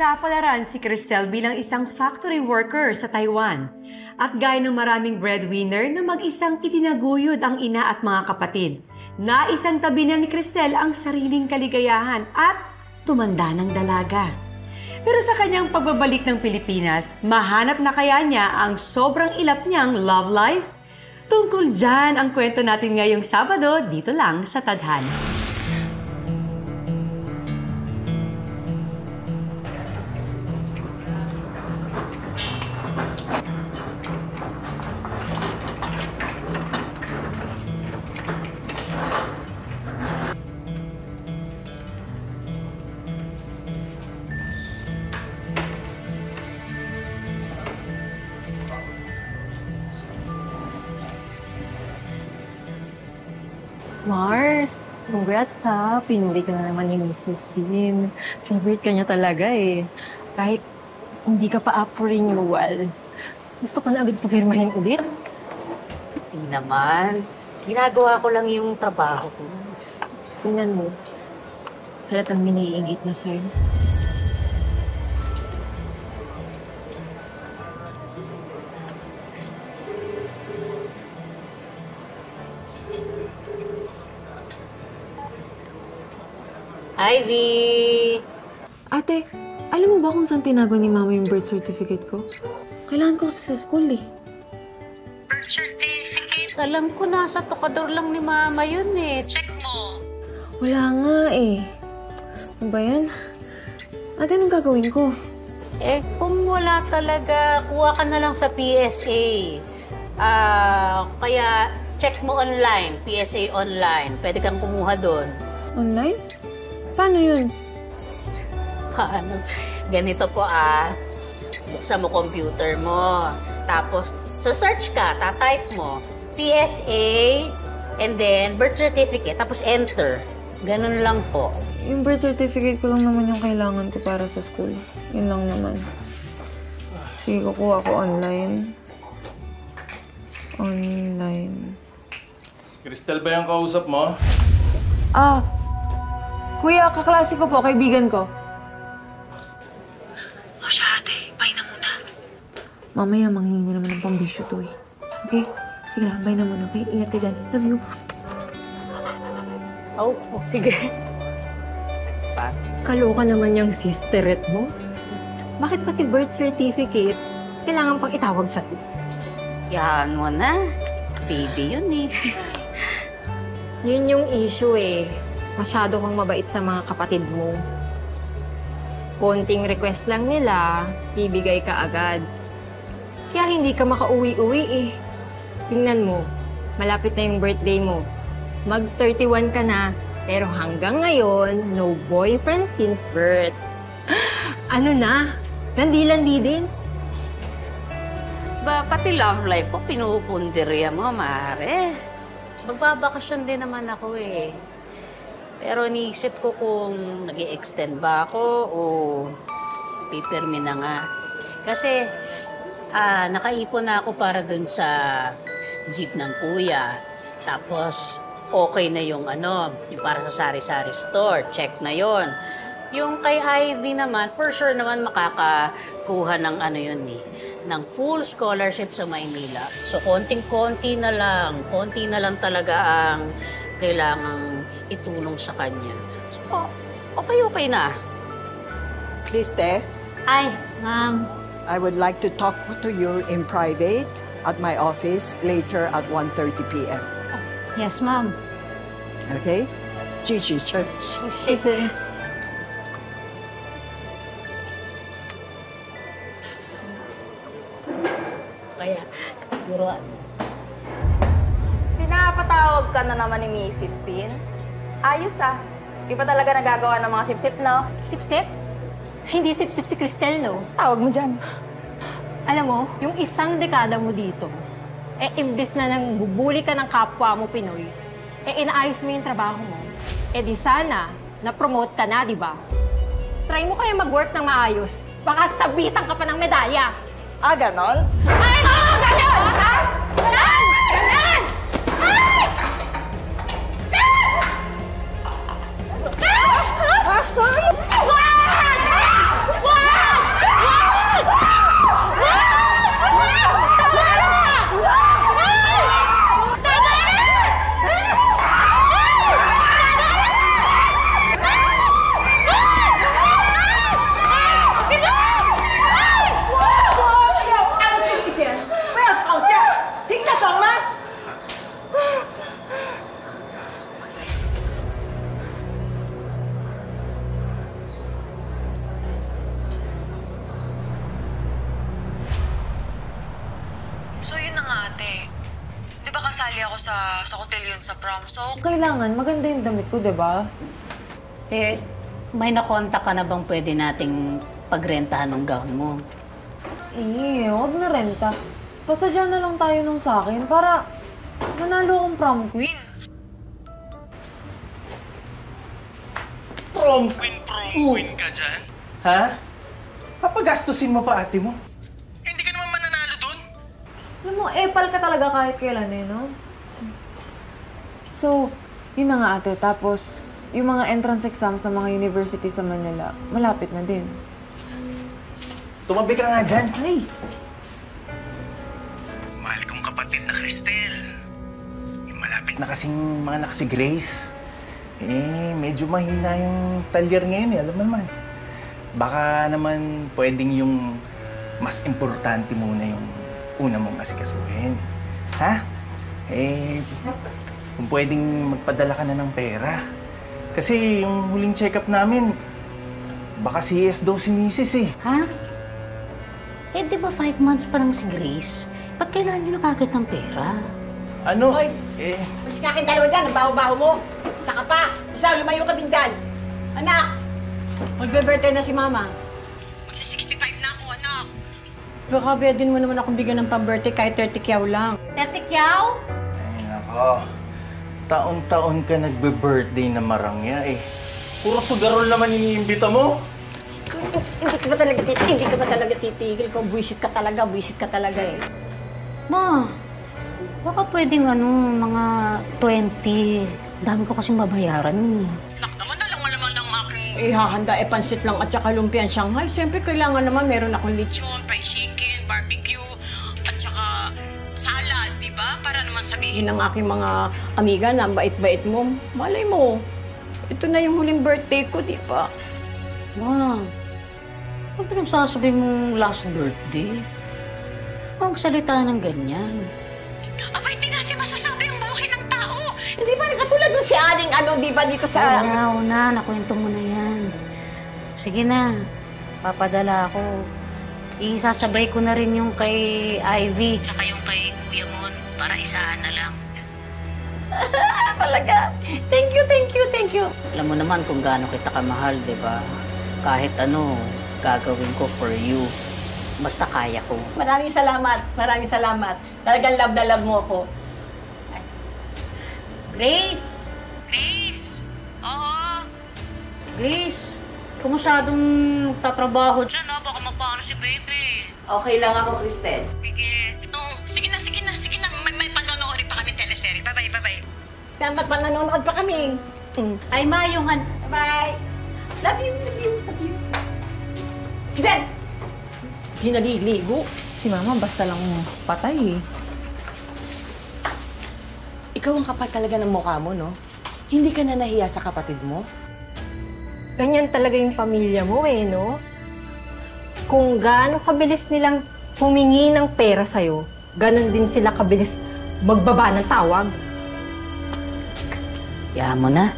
Napapalaran si Cristel bilang isang factory worker sa Taiwan. At gaya ng maraming breadwinner na mag-isang itinaguyod ang ina at mga kapatid. Naisang tabi na ni Cristel ang sariling kaligayahan at tumanda ng dalaga. Pero sa kanyang pagbabalik ng Pilipinas, mahanap na kaya niya ang sobrang ilap niyang love life? Tungkol dyan ang kwento natin ngayong Sabado dito lang sa Tadhana. Mars, congrats ha. Pinuli ka na naman ni Mrs. Sim. Favorite ka niya talaga eh. Kahit hindi ka pa up for renewal, gusto ko na agad pagpirmahin ulit. Hindi naman. Ginagawa ko lang yung trabaho ko. Tingnan mo. Halatang miniigit na sa'yo. Ivy! Ate, alam mo ba kung saan tinago ni Mama yung birth certificate ko? Kailangan ko kasi sa school eh. Birth certificate? Alam ko nasa tokador lang ni Mama yun eh. Check mo. Wala nga eh. Ano ba yan? Ate, anong gagawin ko? Eh, kung wala talaga, kuha ka na lang sa PSA. Kaya check mo online, PSA online. Pwede kang kumuha doon. Online? Paano yun? Paano? Ganito po buksan mo computer mo. Tapos, sa search ka, tatype mo, PSA, and then birth certificate, tapos enter. Ganun lang po. Yung birth certificate ko lang naman yung kailangan ko para sa school. Yun lang naman. Sige, kukuha ko online. Online. Si Cristel ba yung kausap mo? Kuya, kaklase ko po, kaibigan ko. O siya, ate. Bye na muna. Mamaya, manghingi naman ng pambisyo to eh. Okay? Sige na, bye na muna. Okay? Ingat ka dyan. Love you. Sige. Kaloka naman yung sisteret mo. Bakit pati birth certificate kailangan pang itawag sa'yo? Yan mo na. Baby yun eh. Yun yung issue eh. Masyado kang mabait sa mga kapatid mo. Konting request lang nila, ibigay ka agad. Kaya hindi ka makauwi-uwi eh. Tingnan mo, malapit na yung birthday mo. Mag-31 ka na, pero hanggang ngayon, no boyfriend since birth. Ano na? Landi-landi din? Pati love life ko, pinupundirya mo, mare. Magbabakasyon din naman ako eh. Pero iniisip ko kung nag-i-extend ba ako o pipirmi na nga. Kasi nakaipon na ako para dun sa jeep ng kuya. Tapos okay na yung yung para sa sari-sari store. Check na yon. Yung kay Ivy naman, for sure naman makakakuha ng yun eh, ng full scholarship sa Maynila. So konting-konti na lang talaga ang kailangang itulong sa kanya. So, okay na. Cliste, Ay, ma'am. I would like to talk to you in private at my office later at 1:30 p.m. Yes, ma'am. Okay? Gigi, sure. Sige. Kaya, siguro Pinapatawag ka na naman ni Mrs. Sin. Ayos Iba talaga nagagawa ng mga sip-sip, no? Sip-sip? Hindi sip-sip si Cristel, no? Tawag mo dyan. Alam mo, yung isang dekada mo dito, imbis na nang bubuli ka ng kapwa mo Pinoy, inaayos mo yung trabaho mo. Di sana, na-promote ka na, di ba? Try mo kaya mag-work ng maayos. Baka sabitan ka pa ng medalya. Ganon? Ay, ganon! Ha? Ganon! Ganon! Ay! Wag! Wag! Wag! kasali ako sa cotillion sa prom. So, kailangan maganda yung damit ko, di ba? Eh, may nakontak ka na bang pwede nating pagrentahan ng gown mo? Huwag na renta. Basta dyan na lang tayo nung sa akin para manalo akong prom queen. Prom queen ka dyan? Ha? Papagastusin mo pa ate mo? Hindi ka naman mananalo dun? Alam mo, epal ka talaga kahit kailan no? So, yun na nga ate. Tapos, yung mga entrance exam sa mga university sa Manila, malapit na din. Tumabi ka nga dyan. Ay! Mahal kong kapatid na Cristel. Yung malapit na kasing mga anak si Grace. Medyo mahina yung talyer ngayon alam mo naman. Baka naman pwedeng yung mas importante muna yung una mong asikasuhin. Ha? Kung pwedeng magpadala ka na ng pera. Kasi yung huling check-up namin, baka CS daw si Mrs. Ha? Di ba 5 months pa lang si Grace? Ba't kailangan nyo nakakit ng pera? Ano? Hoy! Mas kakin dalawa dyan, ang baho-baho mo. Isa ka pa. Isa, lumayo ka din dyan. Anak! Magbe-birthday na si Mama. Magsa-65 na ako, anak. Baka din mo naman akong bigyan ng pang-birthday kahit 30 kyaw lang. 30 kyaw? Ay, nako. Taon-taon ka nagbe-birthday na marangya Puro sugarol naman iniimbita mo. Hindi ka ba talaga titigil kung buwisit ka talaga Ma, baka pwedeng mga 20. Dami ko kasing babayaran Nak naman, alam mo naman ang aking ihahanda pansit lang at saka lumpiang Shanghai. Siyempre, kailangan naman meron akong lechon, fried chicken, barbecue, at saka salad, di ba? Para naman sabihin ng aking mga amiga na bait-bait mo. Malay mo, ito na yung huling birthday ko, di ba? Ma, ano pinagsasabi mong last birthday? Huwag salita ng ganyan. Aba, hindi natin masasabi ang buhay ng tao. Hindi ba katulad doon si Aling di ba dito sa... Una, nakwento mo na yan. Sige na, papadala ako. Isasabay ko na rin yung kay Ivy, tsaka yung kay Kuya Mon, para isahan na lang. Talaga. Thank you. Alam mo naman kung gaano kita kamahal, di ba? Kahit gagawin ko for you. Basta kaya ko. Maraming salamat. Talagang love na love mo ako. Grace! Oo? Grace, kung masyadong tatrabaho dyan, baka magpaano si baby. Okay lang ako, Cristel. Sige na. May panonood pa kami teleserye. Bye-bye. Dapat panonood pa kami. Ay, Ma, yung Bye. Love you. Cristel! Hindi naliligo. Si Mama basta lang patay Ikaw ang kapal talaga ng mukha mo, no? Hindi ka na nahiya sa kapatid mo? Ganyan talaga yung pamilya mo no? Kung gaano kabilis nilang humingi ng pera sa'yo, ganon din sila kabilis magbaba ng tawag. Yaman mo na.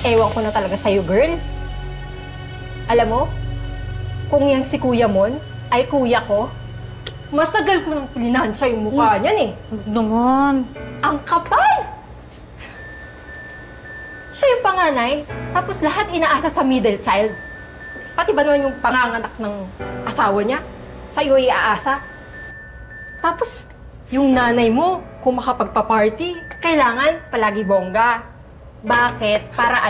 Ewan ko na talaga sa'yo, girl. Alam mo, kung yung si Kuya Mon ay kuya ko, matagal ko nang plinansya yung mukha niyan Naman. Ang kapal! Siya yung panganay, tapos lahat inaasa sa middle child. Pati ba naman yung panganganak ng asawa niya, sa'yo iaasa? Tapos, yung nanay mo, kung makapagpa-party, kailangan palagi bongga. Bakit? Para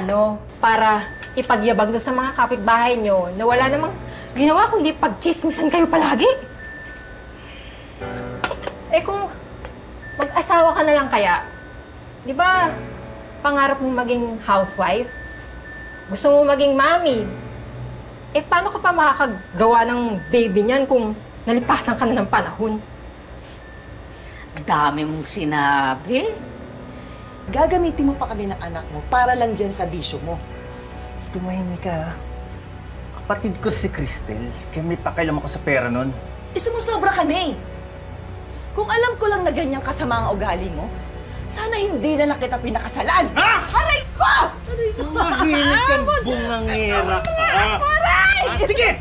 Para ipagyabang doon sa mga kapitbahay nyo na wala namang ginawa kundi pagchismisan kayo palagi. Kung mag-asawa ka na lang kaya, di ba pangarap mo maging housewife? Gusto mo maging mommy? Paano ka pa makakagawa ng baby niyan kung nalipasan ka na ng panahon? Dami mong sinabi. Gagamitin mo pa kami ng anak mo para lang dyan sa bisyo mo. Tumahimik ka. Kapatid ko si Cristel, kaya may pakialam ako sa pera nun. Sumusobra ka na Kung alam ko lang na ganyan kasama ang ugali mo, sana hindi na kita pinakasalan. Ha? Aray ko! Tumahimik kang bungangera ka. Aray! Sige!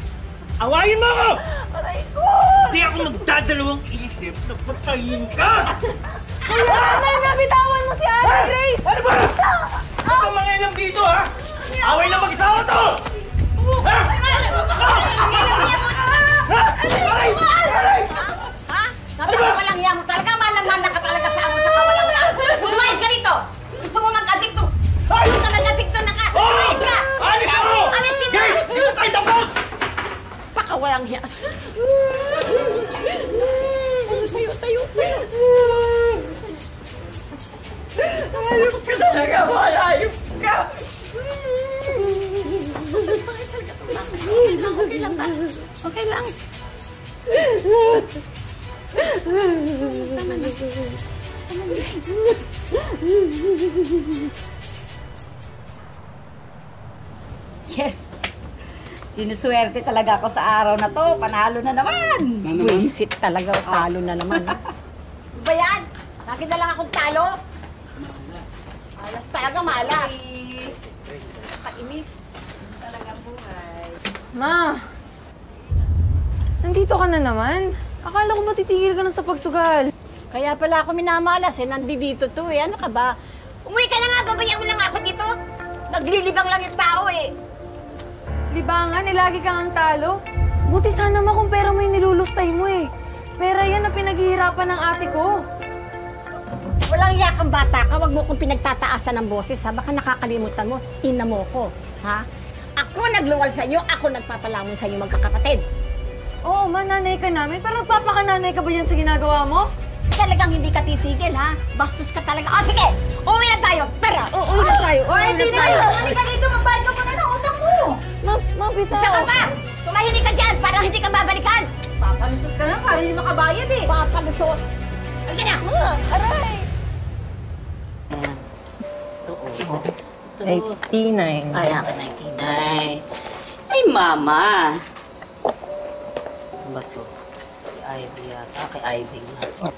Awayin mo ako! Aray ko! Hindi ako magdadalawang isip. isip na patayin ka! Kuya, Nanay, nabitawan mo si Ate Grace! Ano ba? Huwag kang mangialam dito, ha? Away na mag-isawa to! Ha? Aray! Aray! Ha? Napakawalang yan mo talaga. Manang-mana ka talaga sa amo sa kawalang yan. Umayos ka dito! Gusto mo mag-adikto? Gusto ka nag-adikto na ka? Umayos ka! Alis ako! Alis dito! Guys, di na tayo tapos! Pakawalang yan. Tayo. Ayop ka talaga, ayop ka! Okay lang. Yes! Sinuswerte talaga ako sa araw na to. Panalo na naman! Buisit talaga. Talo na naman. Ba yan? Lagi na lang akong talo. Malas talaga, malas. Kainis. Talaga buhay. Ma! Nandito ka na naman? Akala ko matitigil ka na sa pagsugal. Kaya pala ako minamalas eh. Nandito to eh. Ano ka ba? Umuwi ka na nga. Babayan mo na nga ako dito. Naglilibang lang yung tao eh. Libangan, lagi kang ang talo. Buti sana ma kung pera mo yung nilulustay mo eh. Pera yan ang pinaghihirapan ng ate ko. Walang yakang bata ka. Huwag mo kong pinagtataasan ng boses ha. Baka nakakalimutan mo. Ina mo ko. Ha? Ako naglungal sa inyo. Ako nagpapalamon sa inyo magkakapatid. Oo, ma, nanay ka namin. Pero nagpapakananay ka ba yan sa ginagawa mo? Talagang hindi ka titigil, ha? Bastos ka talaga. Oh, sige! Uwi na tayo! Tara! Uwi na tayo! Oy, hindi na kayo! Halika dito, magbayad ka muna ng utang mo! Ma, bitaw. Isa ka pa! Tumahimik ka dyan! Parang hindi ka babalikan! Papalusot ka lang para hindi makabayad eh! Papalusot! Halika na! Aray! Ayan. Oo. 89. Ay, akin 99. Ay, mama. Ano ba to? Kay Ivy yata. Kay Ivy nga.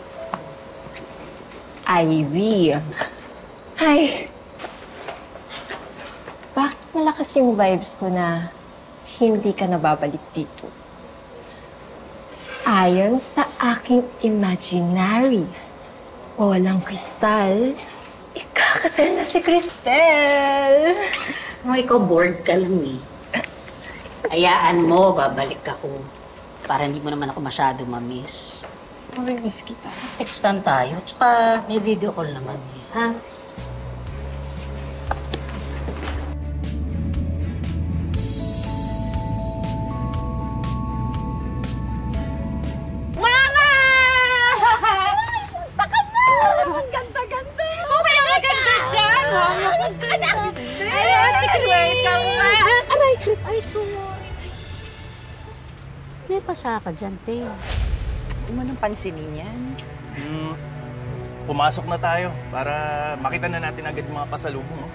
Ivy. Ay! Bakit malakas yung vibes ko na hindi ka nababalik dito? Ayon sa aking imaginary, walang kristal, ikakasal na si Cristel. Oh, ikaw bored ka lang eh. Hayaan mo, babalik ako. Para hindi mo naman ako masyado ma-miss. Mamimiss kita. Textan tayo, tsaka may video call naman eh, ha? Mama! Gusto ka na! Ang ganda-ganda! Okay, ang ganda dyan! Anak! Welcome back! Aray! Ay, sorry. May pasa ka dyan, te. Hindi mo nang pansinin yan. Pumasok na tayo para makita na natin agad yung mga pasalubong. Oh.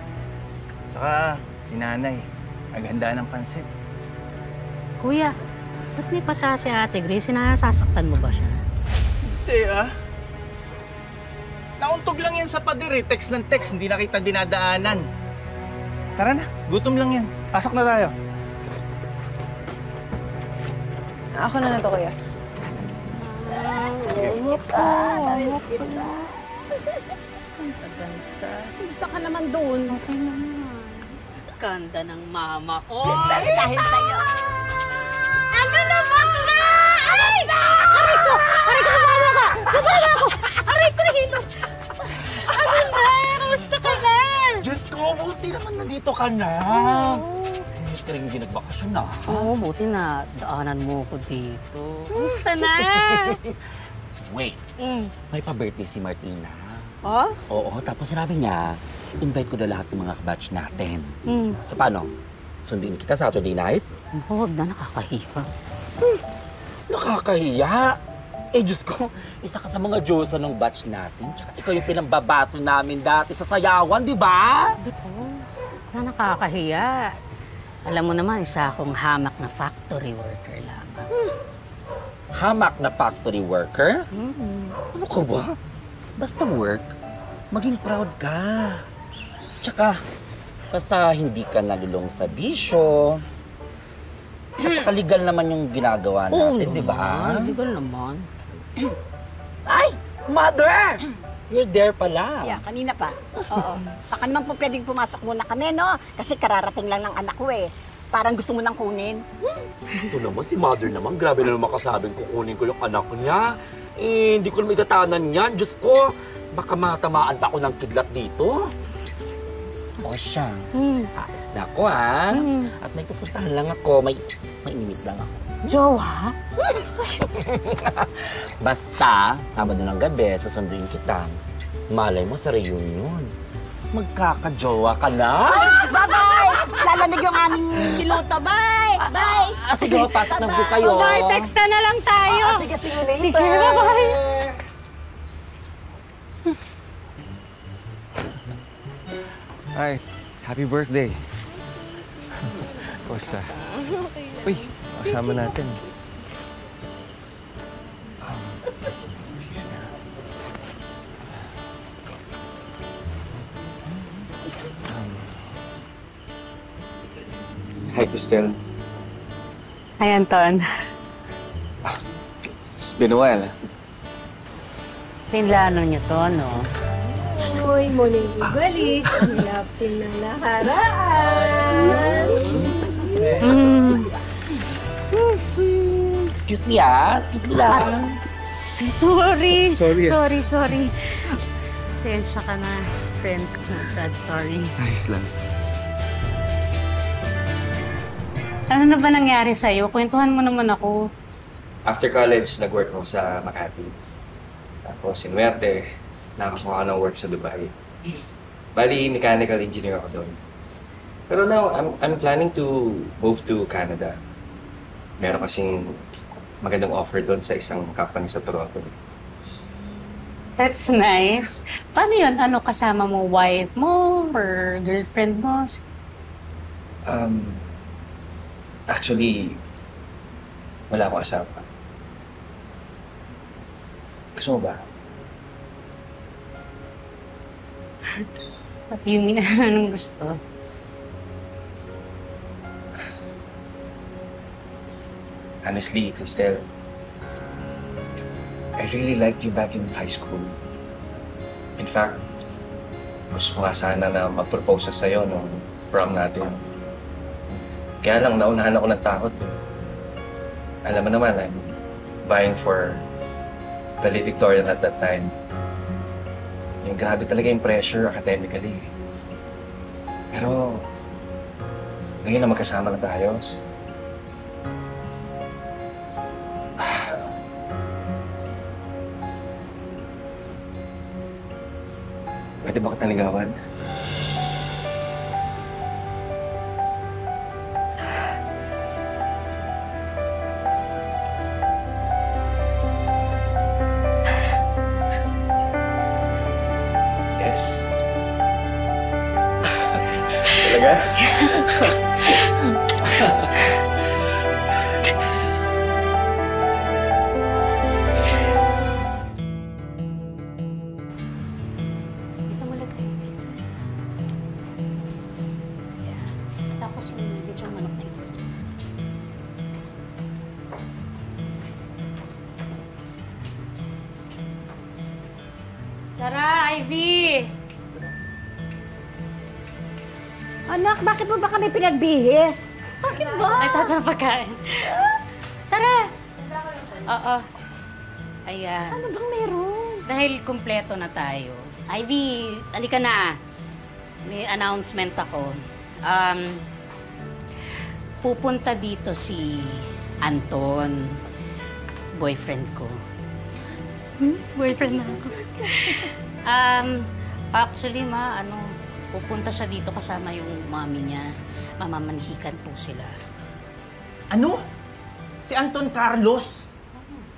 Saka si nanay, naghanda ng pansit. Kuya, ba't may pasa si Ate Grace? Sinasasaktan mo ba siya? Hindi ah. Nauntog lang yan sa pader eh. Text ng text, hindi na kita dinadaanan. Tara na, gutom lang yan. Pasok na tayo. Ako na to, kuya. Gusto ka naman doon. Ganda ng mama ko. Dahil sa'yo. Ano naman na? Aray! Aray ko! Aray ko! Kumama ka! Kumama ako! Aray ko! Nahino! Ano na? Kamusta ka na? Diyos ko, buti naman nandito ka na. Gusto rin hindi nagbakasyon na. Oo, buti na daanan mo ko dito. Kamusta na? Wait, may pa-birthday si Martina. Oh? Oo, tapos sinabi niya, invite ko na lahat ng mga kabatch natin. So paano? Sundin kita Saturday night? Huwag na, nakakahiya. Nakakahiya? Eh, Diyos ko, isa ka sa mga Diyosa ng batch natin. Tsaka ikaw yung pinambabato namin dati sa sayawan, di ba? Hindi po. Na nakakahiya. Alam mo naman, isa akong hamak na factory worker lamang. Hamak na factory worker? Ano ka ba? Basta work, maging proud ka. Tsaka, basta hindi ka nalulong sa bisyo. At saka legal naman yung ginagawa natin, di ba? Legal naman. Mother! You're there pala. Yeah, kanina pa. Oo. Baka naman po pwedeng pumasok muna kami, no? Kasi kararating lang ng anak ko eh. Parang gusto mo nang kunin. Ito naman, si Mother naman. Grabe na naman makasabing kukunin ko yung anak niya. Eh, hindi ko naman itatanan yan. Diyos ko, baka matamaan pa ako ng kidlat dito. O siya. Ayos na ako, ha? At may pupuntahan lang ako. May inimit lang ako. Jowa? Basta, Sabado ng gabi, sasunduin kita. Malay mo sa reunion. Magkakajowa ka na? Bye-bye! Lalamig yung aming niluto. Bye! Bye! Sige, pasok na po kayo. Bye, text na lang tayo. Sige, see you later. Sige, bye-bye. Hi, happy birthday. Kosa. Uy, kasama natin. Excuse me. Hi, Cristel. Hi, Anton. It's been a while. Pinlano niyo to, no? Uy, muling ibalik. Ang lapin ng nakaraan. Excuse me, ah. Excuse me lang. Sorry. Sorry. Sorry. Pasensya ka na, friend ko. God, sorry. Nice lang. Ano na ba nangyari sa'yo? Kwentuhan mo naman ako. After college, nag-work ako sa Makati. Tapos, sinuwerte, nakakuha ng work sa Dubai. Bali, mechanical engineer ako doon. Pero now, I'm planning to move to Canada. Meron kasing magandang offer doon sa isang company sa Toronto. That's nice. Paano yun? Ano kasama mo? Wife mo? Or girlfriend mo? Actually, wala akong asawa. Gusto mo ba? What do you mean? Anong gusto? Honestly, Cristel, I really liked you back in high school. In fact, gusto ko nga sana na mag-propose sa'yo nung prom natin. Kaya lang, naunahan ako ng takot. Alam mo naman, I'm vying for valedictorian at that time. Yung grabe talaga yung pressure academically. Pero, ngayon na magkasama na tayo. Pwede ba kitang ligawan? Yes. Talaga? Tapos yung lechon manok na ito. Tara, Ivy! Anak, bakit mo ba kami pinagbihis? Bakit ba? Ay, tato na pagkain. Tara! Oo. Ayan. Ano bang meron? Dahil kumpleto na tayo. Ivy, alika na. May announcement ako. Pupunta dito si Anton, boyfriend ko. Boyfriend na ako. Actually, pupunta siya dito kasama yung mami niya. Mamamanhikan po sila. Ano? Si Anton Carlos?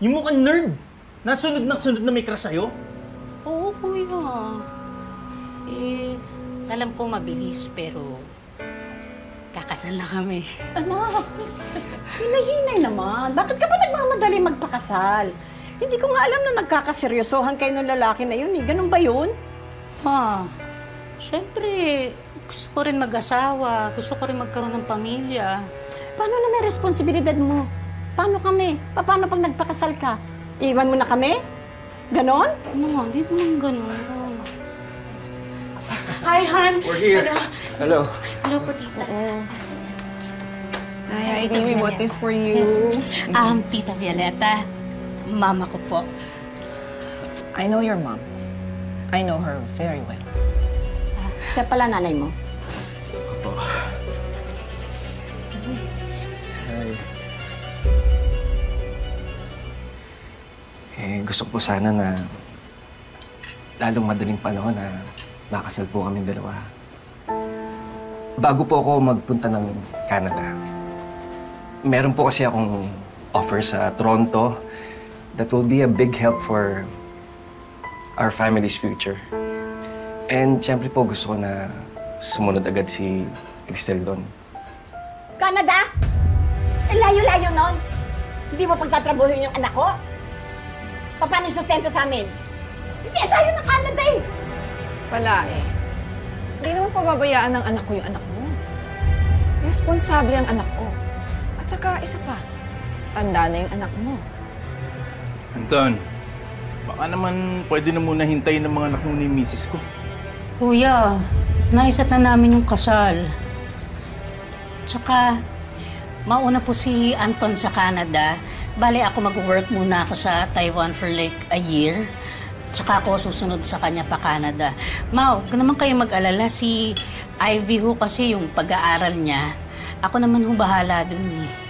Yung mukhang nerd? Nasunod na may crush sa'yo? Oo, kuya. Alam ko mabilis, pero kakasal na kami. Anak, hinay-hinay naman. Bakit ka ba nagmamadali magpakasal? Hindi ko nga alam na nagkakaseryosohan kayo ng lalaki na yun eh. Ganun ba yun? Siyempre, gusto ko rin mag-asawa. Gusto ko rin magkaroon ng pamilya. Paano na may responsibilidad mo? Paano kami? Paano pag nagpakasal ka? Iwan mo na kami? Ganon? No, hindi naman ganon. Hi, Han! We're here. Hello. Hello po, tita. Hi, Amy, what is for you? Yes. Tita Violeta, mama ko po. I know your mom. I know her very well. Siya pala nanay mo? Opo. Hi. Gusto ko po sana na lalong madaling panahon na makasal po kaming dalawa. Bago po ako magpunta ng Canada, meron po kasi akong offer sa Toronto that will be a big help for our family's future. And siyempre po gusto ko na sumunod agad si Cristel doon. Canada? Layo-layo nun. Hindi mo pagtatrabuhin yung anak ko? Paano sustento sa amin? Hindi tayo ng Canada eh! Wala eh. Hindi naman pababayaan ng anak ko yung anak mo. Responsable ang anak ko. At saka isa pa, tanda na yung anak mo. Anton, baka naman pwede na muna hintayin ng mga anak mo ni misis ko. Kuya, naisat na namin yung kasal. Tsaka, mauna po si Anton sa Canada. Bale, ako mag-work muna ako sa Taiwan for like a year. Tsaka ako susunod sa kanya pa Canada. Ma, huwag naman kayo mag-alala. Si Ivy ho kasi yung pag-aaral niya. Ako naman ho bahala dun eh.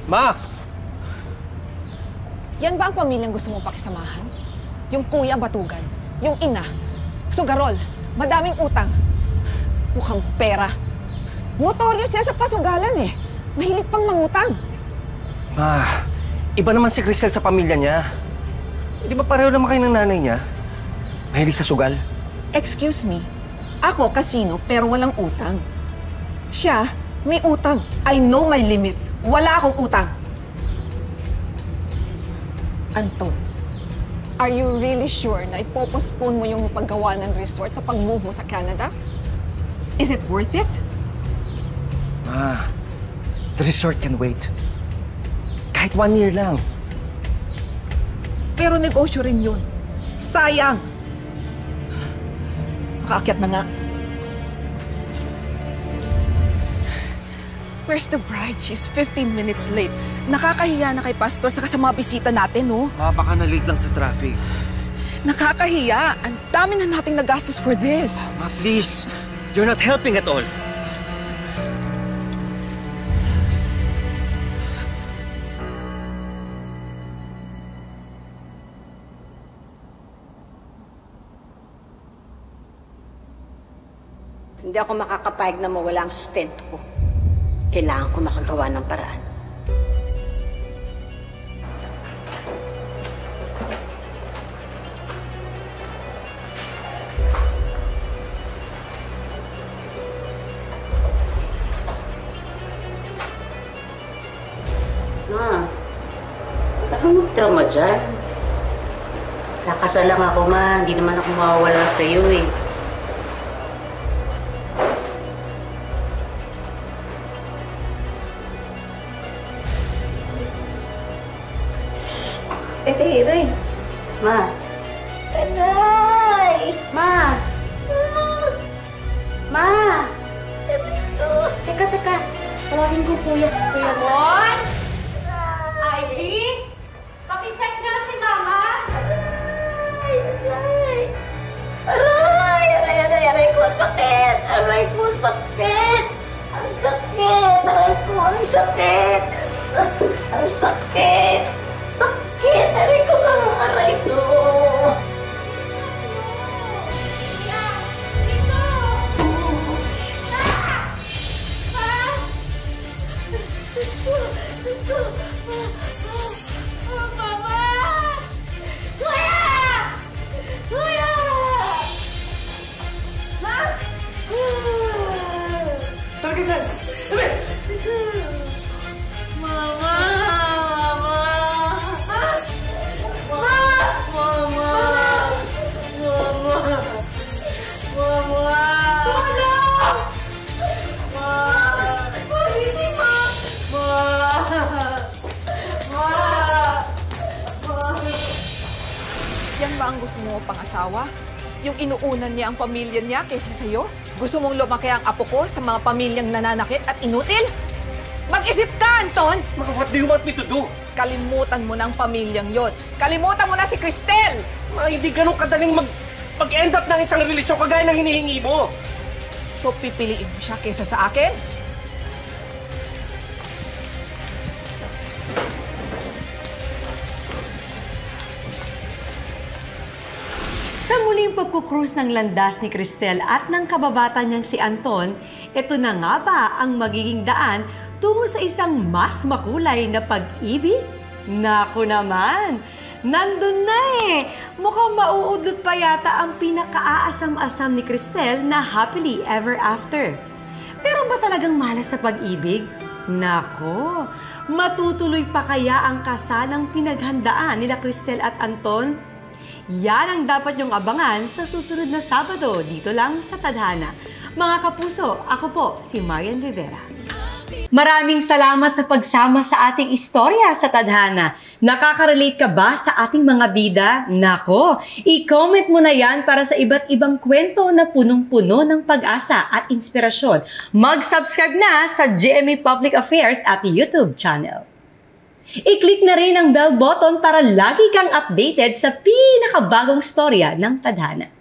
Ma! Yan ba ang pamilyang gusto mong pakisamahan? Yung kuya batugan, yung ina, sugarol, madaming utang, mukhang pera. Notoryo siya sa pasugalan eh. Mahilig pang mangutang. Ma, iba naman si Cristel sa pamilya niya. Di ba pareho naman kayo ng nanay niya? Mahilig sa sugal. Excuse me, ako kasino pero walang utang. Siya, may utang. I know my limits. Wala akong utang. Anton, are you really sure na ipopostpone mo yung paggawa ng resort sa pag-move mo sa Canada? Is it worth it? Ma, the resort can wait. Kahit 1 year lang. Pero negosyo rin yun. Sayang. Makaakyat na nga. Where's the bride? She's 15 minutes late. Nakakahiya na kay Pastor saka sa mga bisita natin, no? Ma, baka na-late lang sa traffic. Nakakahiya. Ang dami na nating nagastos for this. Ma, please. You're not helping at all. Hindi ako makakapayag na mawala ang sustento ko. Kailangan ko makagawa ng paraan. Ma, baka mag-trauma dyan. Kakasal lang ako, ma. Hindi naman ako mawawala sa'yo eh. Aray! Ma. Aray! Ma! Ma! Teka. Tawagin ko kuya. Kuya Mon? Ivy? Pakicheck nga si Mama! Aray ko, ang sakit! Aray ko, ang sakit! Ang sakit! Aray ko, ang sakit! Ang sakit! Sakit! Aray ko, aray ko! Diyos ko! Mama! Kuya! Kuya! Yan ba ang gusto mo pang-asawa? Yung inuunan niya ang pamilya niya kaysa sa'yo? Gusto mong lumaki ang apo ko sa mga pamilyang nananakit at inutil? Mag-isip ka, Anton! What do you want me to do? Kalimutan mo ng pamilyang yon. Kalimutan mo na si Cristel! Hindi ganun kadaling mag-end up ng isang relasyon kagaya ng hinihingi mo. So, pipiliin mo siya kaysa sa akin? Sa muling pagkukrus ng landas ni Cristel at ng kababata niyang si Anton, ito na nga ba ang magiging daan tungo sa isang mas makulay na pag-ibig? Naku naman! Nandun na eh! Mukhang mauudlot pa yata ang pinaka-aasam-asam ni Cristel na happily ever after. Pero ba talagang malas sa pag-ibig? Nako! Matutuloy pa kaya ang kasalang pinaghandaan nila Cristel at Anton? Yan ang dapat niyong abangan sa susunod na Sabado dito lang sa Tadhana. Mga kapuso, ako po si Marian Rivera. Maraming salamat sa pagsama sa ating istorya sa Tadhana. Nakaka-relate ka ba sa ating mga bida? Nako, i-comment mo na yan para sa iba't ibang kwento na punong-puno ng pag-asa at inspirasyon. Mag-subscribe na sa GMA Public Affairs at YouTube channel. I-click na rin ang bell button para lagi kang updated sa pinakabagong storya ng Tadhana.